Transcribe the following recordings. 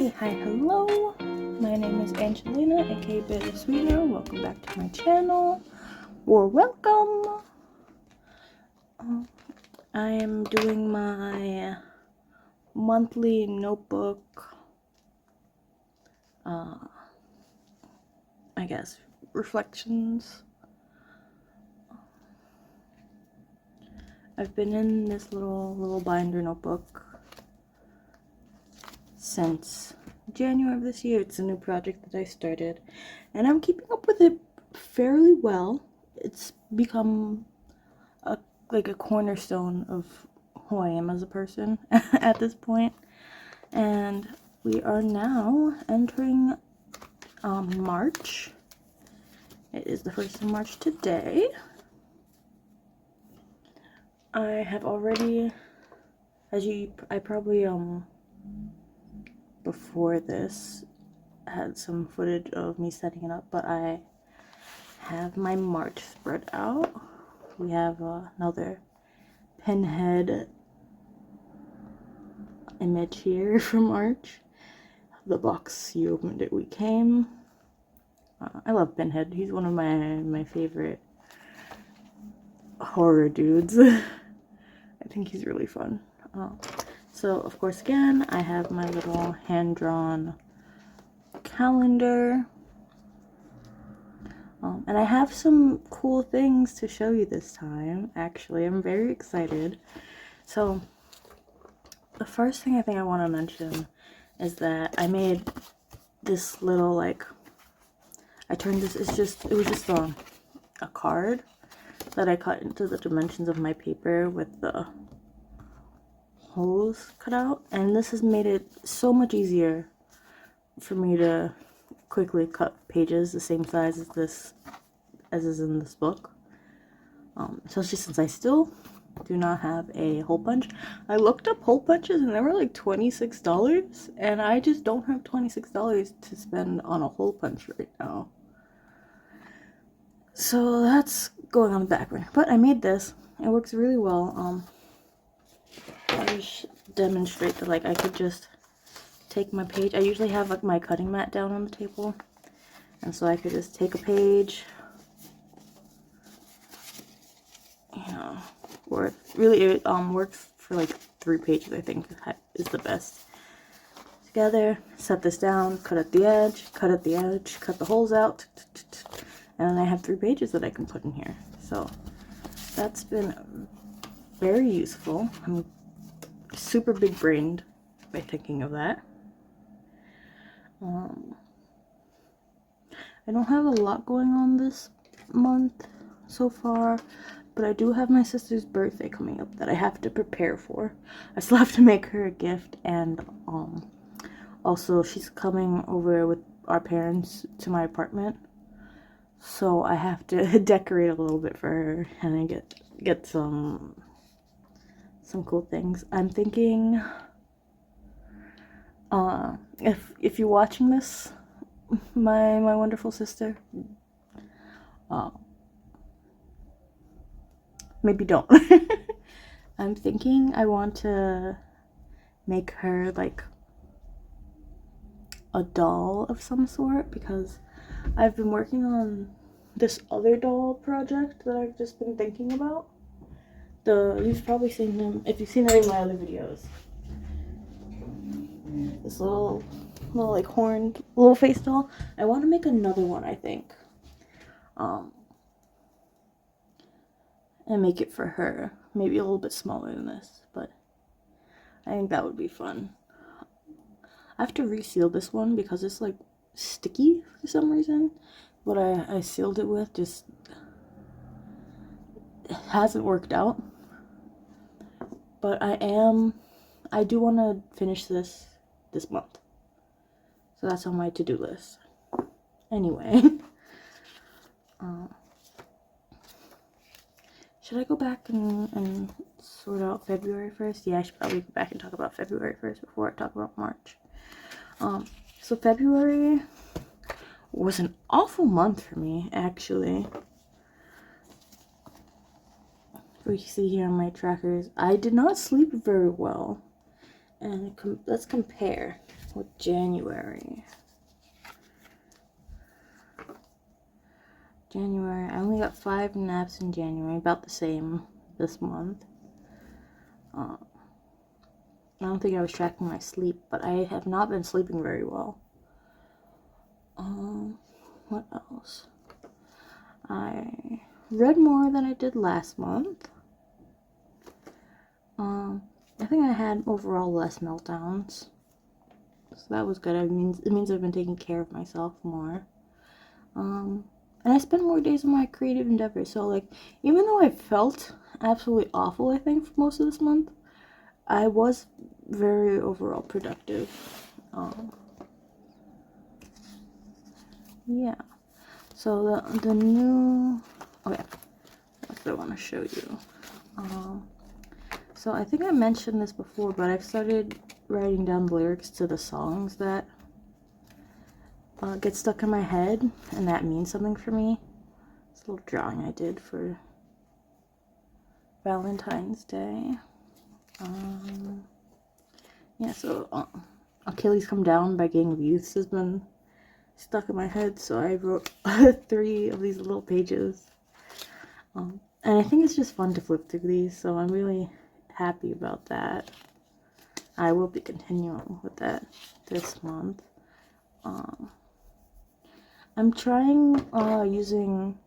Hi, hello. My name is Angelina, aka Bittersweeter. Welcome back to my channel. Or welcome. I am doing my monthly notebook, I guess, reflections. I've been in this little binder notebook since January of this year. It's a new project that I started, and I'm keeping up with it fairly well. It's become like a cornerstone of who I am as a person at this point. And we are now entering March. It is the 1st of March today. I have already, I probably before this had some footage of me setting it up, but I have my March spread out. We have another Pinhead image here for March. The box you opened it, we came. I love Pinhead. He's one of my favorite horror dudes. I think he's really fun. So of course, again, I have my little hand-drawn calendar. And I have some cool things to show you this time. Actually, I'm very excited. So the first thing I think I want to mention is that I made this little, like, it was just a card that I cut into the dimensions of my paper with the holes cut out, and this has made it so much easier for me to quickly cut pages the same size as is in this book, especially since I still do not have a hole punch. I looked up hole punches and they were like $26, and I just don't have $26 to spend on a hole punch right now. So that's going on the back burner. But I made this. It works really well. I'll just demonstrate that, like, I could just take my page. I usually have, like, my cutting mat down on the table, and so I could just take a page, you know, or really it works for like 3 pages. I think is the best. Together, set this down, cut at the edge, cut the holes out, and then I have 3 pages that I can put in here. So that's been very useful. I'm super big brained by thinking of that. I don't have a lot going on this month so far, but I do have my sister's birthday coming up that I have to prepare for. I still have to make her a gift, and also she's coming over with our parents to my apartment, so I have to decorate a little bit for her and get some cool things. I'm thinking, if you're watching this, my wonderful sister, maybe don't. I'm thinking I want to make her like a doll of some sort, because I've been working on this other doll project that I've just been thinking about. You've probably seen them if you've seen any of my other videos. This little like horned little face doll. I want to make another one, I think. And make it for her. Maybe a little bit smaller than this, but I think that would be fun. I have to reseal this one because it's like sticky for some reason. What I sealed it with just hasn't worked out. But I do want to finish this month. So that's on my to-do list. Anyway. Should I go back and sort out February 1st? Yeah, I should probably go back and talk about February 1st before I talk about March. So February was an awful month for me, actually. We see here on my trackers, I did not sleep very well. And let's compare. with January. I only got 5 naps in January, about the same this month. I don't think I was tracking my sleep, but I have not been sleeping very well. What else? I read more than I did last month. I think I had overall less meltdowns, so that was good. It means I've been taking care of myself more. And I spent more days on my creative endeavors. So like, even though I felt absolutely awful, I think for most of this month, I was very overall productive. Yeah. So the new, okay, that's what I want to show you. So I think I mentioned this before, but I've started writing down the lyrics to the songs that get stuck in my head, and that means something for me. It's a little drawing I did for Valentine's Day. Yeah, so Achilles Come Down by Gang of Youths has been stuck in my head, so I wrote 3 of these little pages. And I think it's just fun to flip through these, so I'm really happy about that. I will be continuing with that this month. I'm trying using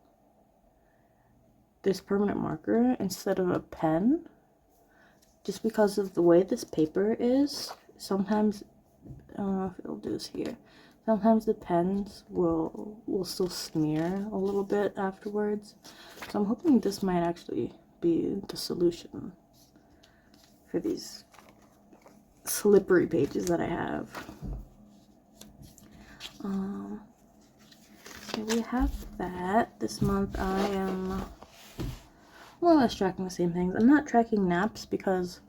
this permanent marker instead of a pen, just because of the way this paper is. Sometimes, I don't know if it'll do this here, sometimes the pens will still smear a little bit afterwards. So I'm hoping this might actually be the solution for these slippery pages that I have. So we have that. This month I am more or less tracking the same things. I'm not tracking naps because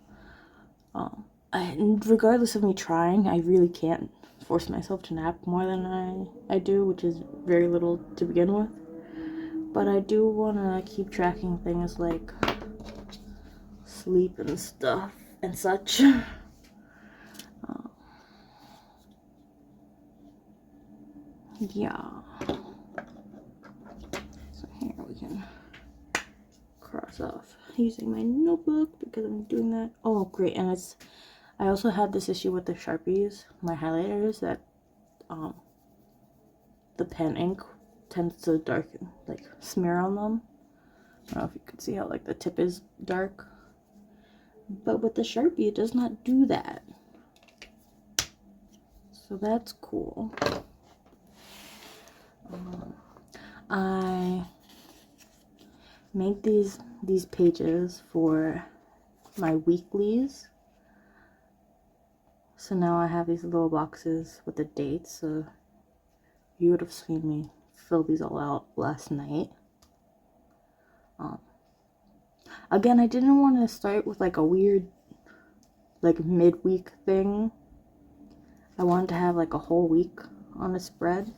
regardless of me trying, I really can't force myself to nap more than I do, which is very little to begin with. But I do want to keep tracking things like sleep and stuff and such. Yeah. So here we can cross off using my notebook because I'm doing that. Oh, great. And I also had this issue with the Sharpies, my highlighters, that the pen ink tends to darken, like smear on them. I don't know if you can see how like the tip is dark, but with the Sharpie it does not do that, so that's cool. I made these pages for my weeklies, so now I have these little boxes with the dates. So you would have seen me fill these all out last night. Again, I didn't want to start with like a weird like midweek thing. I wanted to have like a whole week on a spread,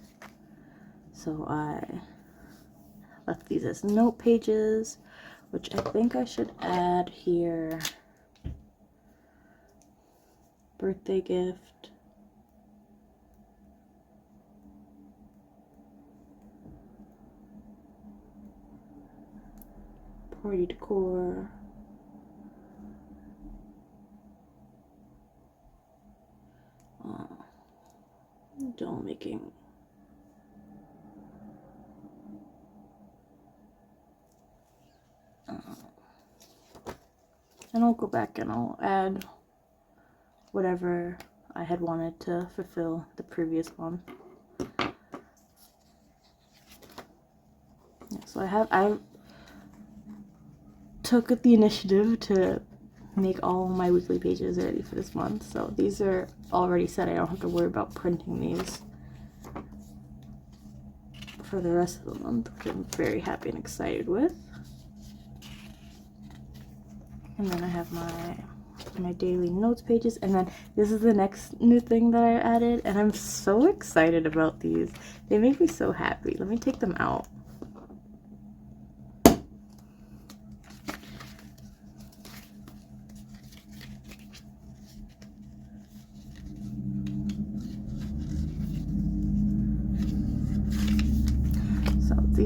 so I left these as note pages, which I think I should add here. Birthday gift. Party decor. Doll making. And I'll go back and I'll add whatever I had wanted to fulfill the previous one. Yeah, so I took the initiative to make all my weekly pages ready for this month, so these are already set. I don't have to worry about printing these for the rest of the month, which I'm very happy and excited with. And then I have my daily notes pages, and then this is the next new thing that I added, and I'm so excited about these. They make me so happy. Let me take them out.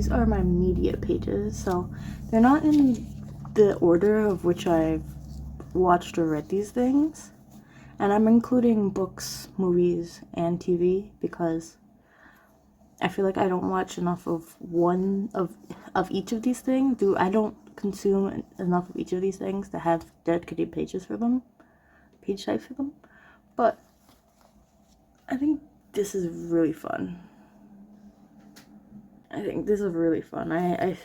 these are my media pages, so they're not in the order of which I've watched or read these things, and I'm including books, movies, and TV because I feel like I don't watch enough of one of each of these things. I don't consume enough of each of these things to have dedicated pages for them, page types for them. But I think this is really fun. I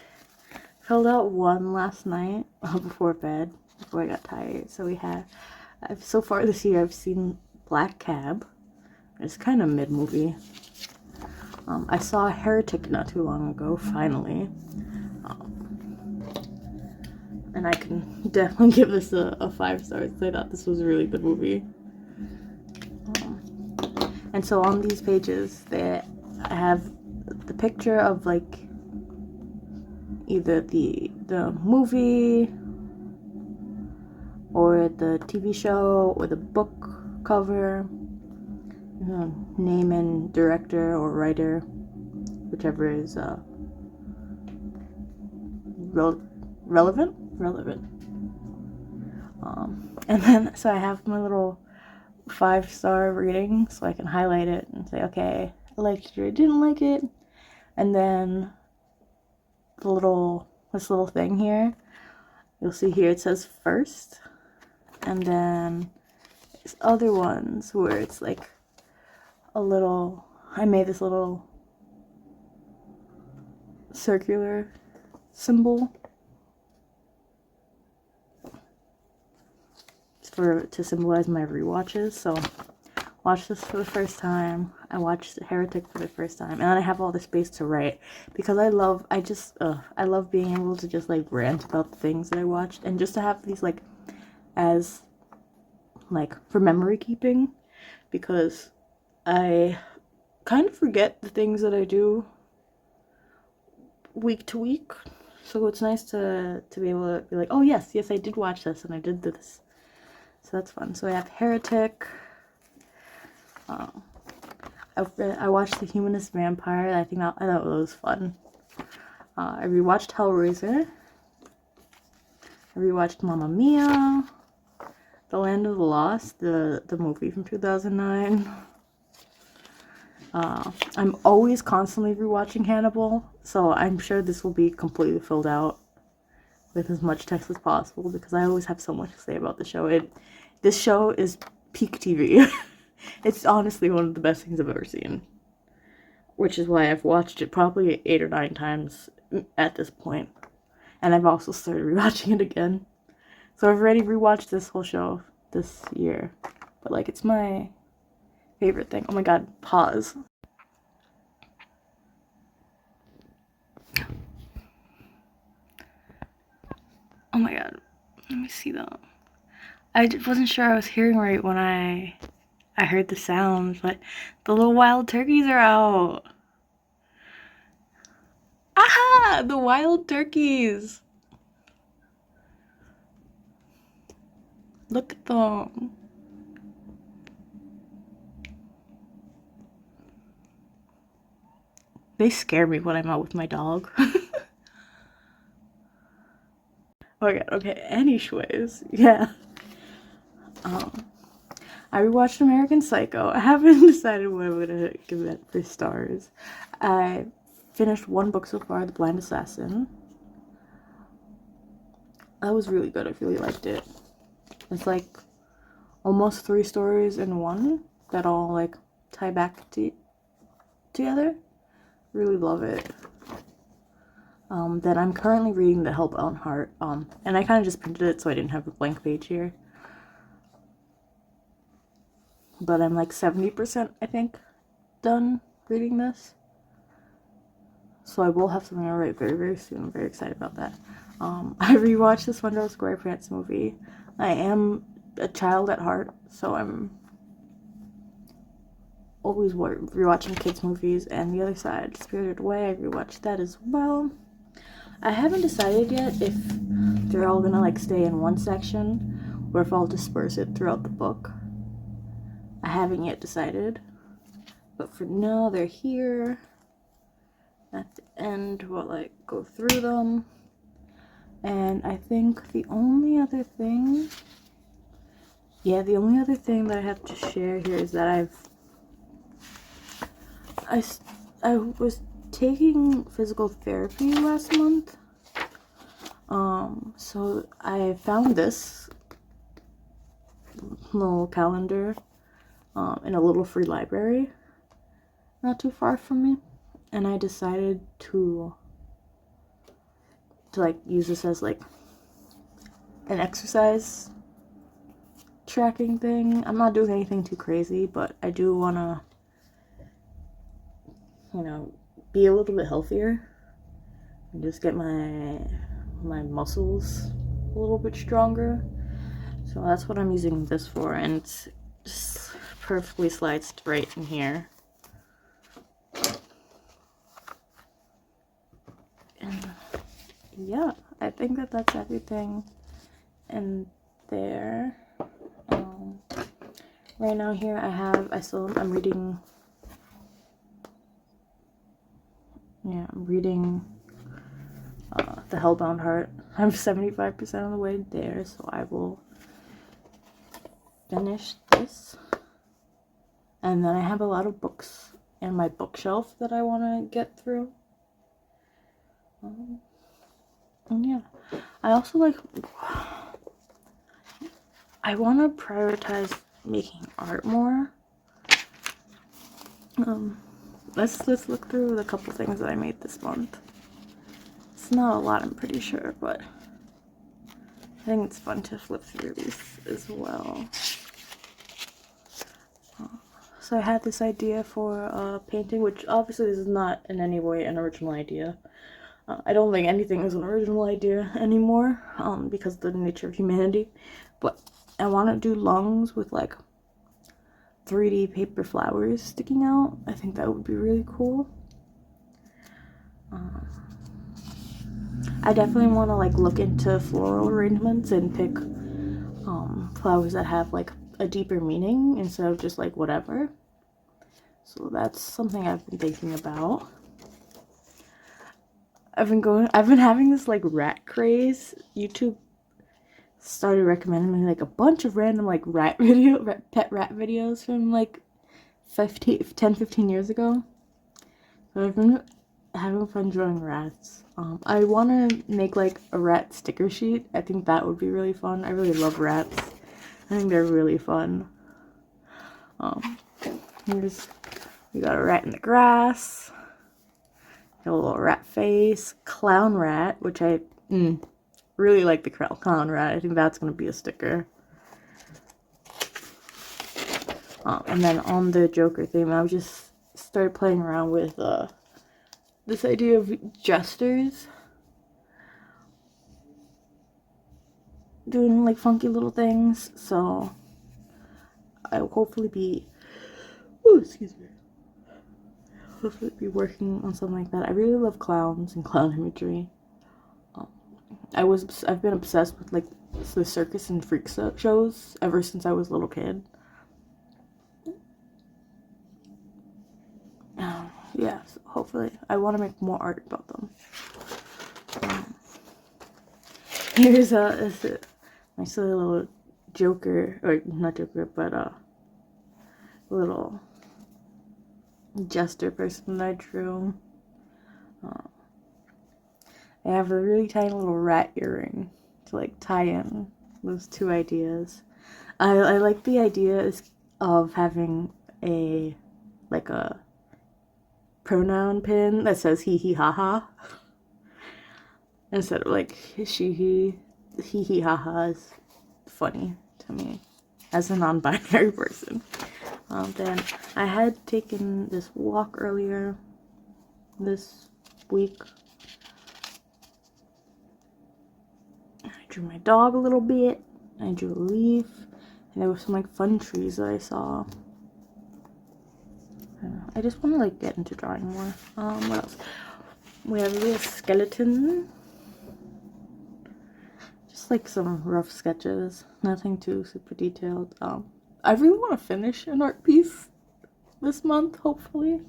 filled out one last night before bed, before I got tired. So so far this year I've seen Black Cab. It's kind of mid-movie. I saw Heretic not too long ago, finally. And I can definitely give this a 5 stars. I thought this was a really good movie. And so on these pages, I have the picture of like either the movie or the TV show or the book cover, name and director or writer, whichever is relevant. And then so I have my little 5-star rating, so I can highlight it and say, okay, I liked it or I didn't like it. And then this little thing here, you'll see here it says first, and then there's other ones where it's like I made this little circular symbol to symbolize my rewatches. So watched this for the first time. I watched Heretic for the first time, and then I have all the space to write because I love being able to just like rant about the things that I watched, and just to have these like as like for memory keeping, because I kind of forget the things that I do week to week. So it's nice to be able to be like, oh yes, I did watch this and I did this. So that's fun. So I have Heretic. I watched The Humanist Vampire. I thought it was fun. I rewatched Hellraiser. I rewatched Mamma Mia. The Land of the Lost, the movie from 2009. I'm always constantly rewatching Hannibal, so I'm sure this will be completely filled out with as much text as possible because I always have so much to say about the show. This show is peak TV. It's honestly one of the best things I've ever seen, which is why I've watched it probably 8 or 9 times at this point, and I've also started rewatching it again. So I've already rewatched this whole show this year, but like it's my favorite thing. Oh my god, pause. Oh my god, let me see that. I wasn't sure I was hearing right when I heard the sounds, but the little wild turkeys are out. Aha! The wild turkeys! Look at them. They scare me when I'm out with my dog. Oh my god, okay, anyways, yeah. I rewatched American Psycho. I haven't decided what I'm gonna give it for stars. I finished one book so far, The Blind Assassin. That was really good. I really liked it. It's like almost 3 stories in one that all like tie back together. Really love it. Then I'm currently reading The Hellbound Heart. And I kind of just printed it so I didn't have a blank page here. But I'm like 70%, I think, done reading this. So I will have something to write very, very soon. I'm very excited about that. I rewatched the SpongeBob SquarePants movie. I am a child at heart, so I'm always rewatching kids' movies. And The Other Side, Spirited Away, I rewatched that as well. I haven't decided yet if they're all gonna like stay in one section or if I'll disperse it throughout the book. I haven't yet decided, but for now they're here. At the end, we'll like go through them. And I think the only other thing, the only other thing that I have to share here is that I was taking physical therapy last month. So I found this little calendar in a little free library not too far from me, and I decided to like use this as like an exercise tracking thing. I'm not doing anything too crazy, but I do want to, you know, be a little bit healthier and just get my muscles a little bit stronger. So that's what I'm using this for, and it's just perfectly slides right in here. And yeah, I think that that's everything in there. Right now here I'm reading, I'm reading The Hellbound Heart. I'm 75% of the way there, so I will finish this. And then I have a lot of books in my bookshelf that I want to get through. And yeah, I also I want to prioritize making art more. Let's look through the couple things that I made this month. It's not a lot, I'm pretty sure, but I think it's fun to flip through these as well. So I had this idea for painting, which obviously this is not in any way an original idea. I don't think anything is an original idea anymore, because of the nature of humanity. But I want to do lungs with like 3D paper flowers sticking out. I think that would be really cool. I definitely want to like look into floral arrangements and pick flowers that have like a deeper meaning instead of just like whatever. So that's something I've been thinking about. I've been having this like rat craze. YouTube started recommending me like a bunch of random like pet rat videos from like 10-15 years ago. So I've been having fun drawing rats. I want to make like a rat sticker sheet. I think that would be really fun. I really love rats. I think they're really fun. We got a rat in the grass. Got a little rat face. Clown rat, which I really like the clown rat. I think that's going to be a sticker. And then on the Joker theme, I just started playing around with this idea of jesters doing like funky little things. So I will hopefully be working on something like that. I really love clowns and clown imagery. I've been obsessed with like the circus and freak shows ever since I was a little kid. Yeah, so hopefully I want to make more art about them. Here's a nice little Joker, or not Joker, but a little jester person that I drew. I have a really tiny little rat earring to like tie in those two ideas. I like the idea of having a pronoun pin that says he he ha ha instead of like she he ha ha is funny to me as a non-binary person. Then I had taken this walk earlier this week. I drew my dog a little bit. I drew a leaf, and there were some like fun trees that I saw. I just want to like get into drawing more. What else? We have a little skeleton. Just like some rough sketches. Nothing too super detailed. I really want to finish an art piece this month, hopefully.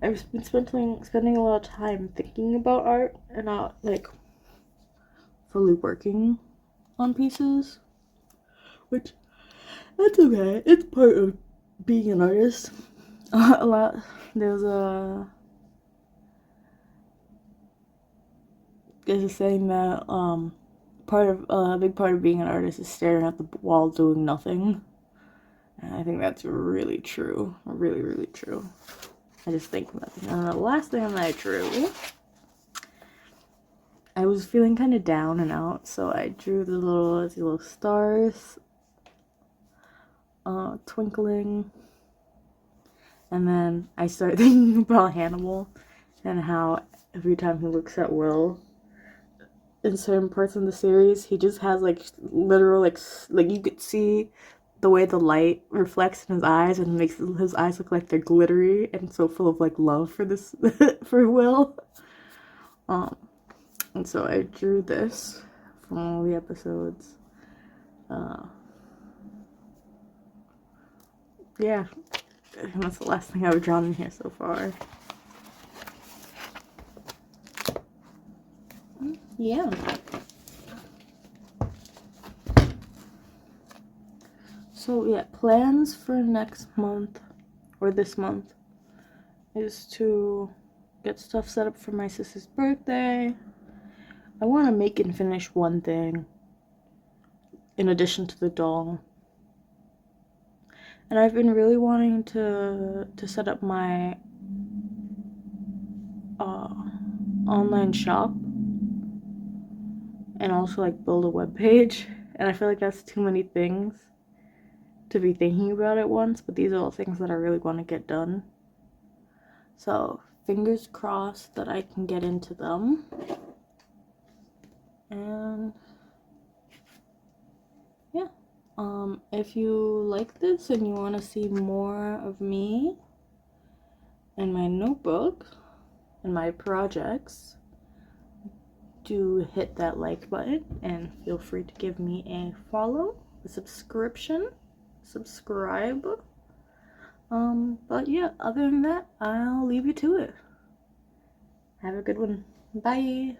I've been spending a lot of time thinking about art and not like fully working on pieces, which that's okay. It's part of being an artist. A lot. There's a saying that a big part of being an artist is staring at the wall doing nothing. And I think that's really true. Really, really true. I just think about it. And the last thing that I drew, I was feeling kind of down and out, so I drew the little stars twinkling. And then I started thinking about Hannibal and how every time he looks at Will in certain parts in the series, he just has like literal like you could see the way the light reflects in his eyes and makes his eyes look like they're glittery and so full of like love for this for Will. And so I drew this from all the episodes. Yeah, and that's the last thing I've drawn in here so far. Yeah. So yeah, plans for next month or this month is to get stuff set up for my sister's birthday. I want to make and finish one thing in addition to the doll. And I've been really wanting to set up my online shop and also like build a web page. And I feel like that's too many things to be thinking about at once, but these are all things that I really want to get done. So fingers crossed that I can get into them. And yeah, if you like this and you want to see more of me and my notebook and my projects, do hit that like button and feel free to give me a follow, a subscribe. But yeah, other than that, I'll leave you to it. Have a good one. Bye.